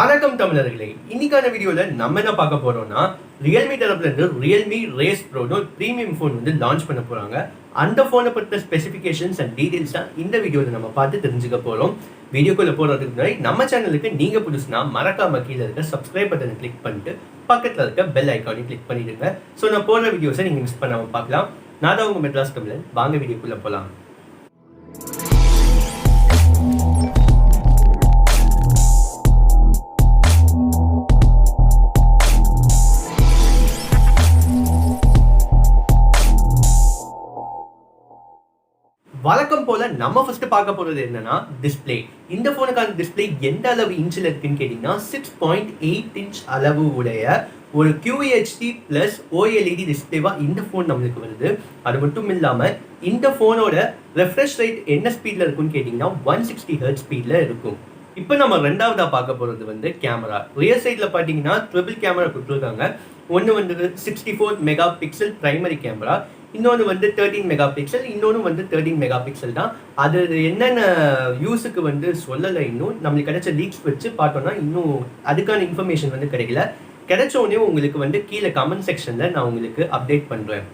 வணக்கம் தமிழர்களே, இன்னைக்கான வீடியோல நம்ம என்ன பார்க்க போறோம்னா Realme தரப்புல இருந்து Realme Race Pro premium phone launch பண்ண போறாங்க. அந்த ஃபோனை பத்தின ஸ்பெசிஃபிகேஷன்ஸ் அண்ட் டீடைல்ஸ் தான் இந்த வீடியோல நம்ம பார்த்து தெரிஞ்சுக்க போறோம். வீடியோக்குள்ள போறதுக்கு முன்னாடி நம்ம சேனலுக்கு நீங்க புதுசுனா மறக்காம கீழே இருக்க சப்ஸ்கிரைப் பட்டனை கிளிக் பண்ணிட்டு பக்கத்துல இருக்க பெல் ஐகானை கிளிக் பண்ணிடுங்க. ஸோ நான் போற வீடியோஸை நீங்க மிஸ் பண்ணாம பார்க்கலாம். நான் தான் உங்க மெட்ராஸ் தமிழன். வாங்க வீடியோக்குள்ள போலாம். வழக்கம் போல நம்ம ஃபர்ஸ்ட் பார்க்க போறது என்னன்னா டிஸ்பிளே. இந்த போனுக்கான டிஸ்பிளே எந்த அளவு இன்ச்சில் இருக்குன்னு கேட்டீங்கன்னா 6.8 இன்ச் அளவு உடைய ஒரு QHD பிளஸ் OLED டிஸ்பிளேவா இந்த ஃபோன் நம்மளுக்கு வருது. அது மட்டும் இல்லாம இந்த போனோட ரெஃப்ரெஷ் ரேட் என்ன ஸ்பீட்ல இருக்குன்னு கேட்டீங்கன்னா 160 ஹெர்ட்ஸ் ஸ்பீட்ல இருக்கும். இப்போ நம்ம ரெண்டாவதா பார்க்க போறது கேமரா. ரியர் சைட்ல பாத்தீங்கன்னா ட்ரிபிள் கேமரா கொடுத்துருக்காங்க. ஒன்று 64 மெகா பிக்சல் பிரைமரி கேமரா, இன்னொன்று 13 மெகா பிக்சல், இன்னொன்று 13 மெகா பிக்சல் தான். அது என்னென்ன யூஸுக்கு சொல்லலை. இன்னும் நம்மளுக்கு கிடைச்ச லீக்ஸ் வச்சு பார்த்தோம்னா இன்னும் அதுக்கான இன்ஃபர்மேஷன் கிடைக்கல. கிடைச்ச உடனே உங்களுக்கு கீழே கமெண்ட் செக்ஷன்ல நான் உங்களுக்கு அப்டேட் பண்றேன்.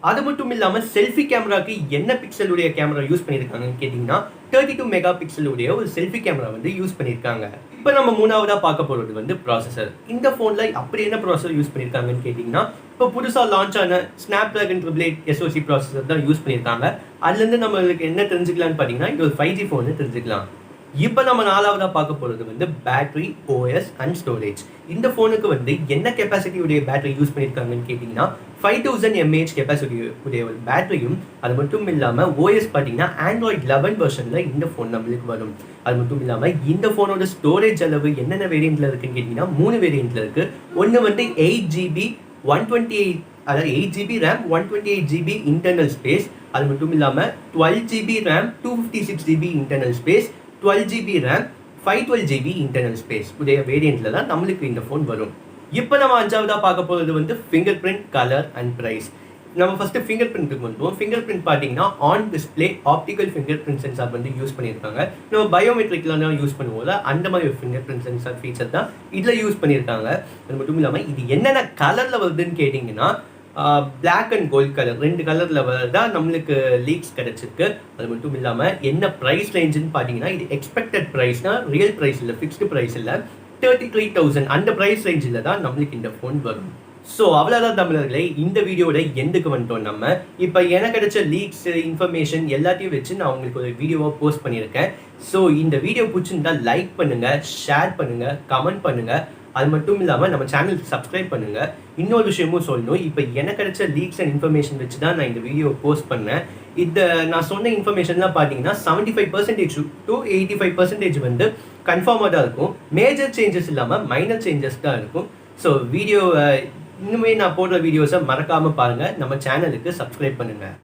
அது மட்டும் இல்லாம செல்ஃபி கேமராக்கு என்ன பிக்சலுடைய கேமரா யூஸ் பண்ணியிருக்காங்கன்னு கேட்டீங்கன்னா 32 மெகா பிக்சலுடைய ஒரு செல்ஃபி கேமரா யூஸ் பண்ணியிருக்காங்க. இப்போ நம்ம மூணாவதா பார்க்க போறது ப்ராசஸர். இந்த போன்ல அப்படி என்ன ப்ராசஸர் யூஸ் பண்ணியிருக்காங்கன்னு கேட்டீங்கன்னா இப்போ புதுசாக லான்ச் ஆன Snapdragon 888 SoC ப்ராசஸர் தான் யூஸ் பண்ணியிருக்காங்க. அதுலேருந்து நம்மளுக்கு என்ன தெரிஞ்சுக்கலாம்னு பார்த்தீங்கன்னா இது ஒரு 5G ஃபோன் தெரிஞ்சுக்கலாம். இப்போ நம்ம நாலாவதா பார்க்க போறது பேட்டரி, OS அண்ட் ஸ்டோரேஜ். இந்த ஃபோனுக்கு என்ன கெப்பாசிட்டி உடைய பேட்டரி யூஸ் பண்ணியிருக்காங்கன்னு கேட்டிங்கன்னா 5000 mAh கெப்பாசிட்டி உடைய ஒரு பேட்டரியும், அது மட்டும் இல்லாமல் OS பார்த்தீங்கன்னா Android 11 வெர்ஷனில் இந்த ஃபோன் நம்மளுக்கு வரும். அது மட்டும் இல்லாமல் இந்த ஃபோனோட ஸ்டோரேஜ் அளவு என்னென்ன வேரியண்ட்டில் இருக்குன்னு கேட்டிங்கன்னா 3 வேரியண்ட்டில் இருக்குது. ஒன்று 8GB 128, அதாவது 8GB RAM 128GB internal space. அது மட்டும் இல்லாமல் 12GB RAM 256GB internal space, 12GB RAM 512GB internal space உடைய வேரியண்ட்டில் தான் நம்மளுக்கு இந்த ஃபோன் வரும். இப்போ நம்ம அஞ்சாவதாக பார்க்க போகிறது fingerprint, colour and price. நம்ம ஃபஸ்ட்டு ஃபிங்கர் பிரிண்ட்டுக்கு வந்துடும். ஃபிங்கர் பிரிண்ட் பார்த்தீங்கன்னா on display optical fingerprint sensor use பண்ணியிருக்காங்க. நம்ம பயோமெட்ரிக்லாம் யூஸ் பண்ணுவோம்ல, அந்த மாதிரி ஒரு ஃபிங்கர் பிரிண்ட் சென்சார் ஃபீச்சர் தான் இதில் யூஸ் பண்ணியிருக்காங்க. அது மட்டும் இல்லாமல் இது என்னென்ன கலரில் வருதுன்னு கேட்டிங்கன்னா பிளாக் அண்ட் கோல்ட் கலர், 2 கலரில் தான் நம்மளுக்கு லீக்ஸ் கிடைச்சிருக்கு. அது மட்டும் இல்லாமல் என்ன ப்ரைஸ் ரேஞ்சுன்னு பார்த்தீங்கன்னா இது எக்ஸ்பெக்டட் ப்ரைஸ்னா ரியல் ப்ரைஸ் இல்லை, ஃபிக்ஸ்டு ப்ரைஸ் இல்லை, 33,000 அந்த ப்ரைஸ் ரேஞ்சில் தான் நம்மளுக்கு இந்த ஃபோன் வரும். ஸோ அவ்வளோதான் தமிழர்களே, இந்த வீடியோட எண்டுக்கு வந்துட்டோம். நம்ம இப்போ எனக்கு கிடைச்ச லீக்ஸ் இன்ஃபர்மேஷன் எல்லாத்தையும் வச்சு நான் உங்களுக்கு ஒரு வீடியோவை போஸ்ட் பண்ணியிருக்கேன். ஸோ இந்த வீடியோ பிடிச்சிருந்தா லைக் பண்ணுங்கள், ஷேர் பண்ணுங்கள், கமெண்ட் பண்ணுங்கள். அது மட்டும் இல்லாமல் நம்ம சேனலுக்கு சப்ஸ்கிரைப் பண்ணுங்கள். இன்னொரு விஷயமும் சொல்லணும், இப்போ எனக்கு கிடைச்ச லீக்ஸ் அண்ட் இன்ஃபர்மேஷன் வச்சு தான் நான் இந்த வீடியோ போஸ்ட் பண்ணேன். நான் சொன்ன இன்ஃபர்மேஷன்லாம் பார்த்தீங்கன்னா 75% to 85% கன்ஃபார்மாக தான் இருக்கும். மேஜர் சேஞ்சஸ் இல்லாமல் மைனர் சேஞ்சஸ் தான் இருக்கும். ஸோ வீடியோ இன்னுமே நான் போடுற வீடியோஸை மறக்காமல் பாருங்கள். நம்ம சேனலுக்கு சப்ஸ்கிரைப் பண்ணுங்கள்.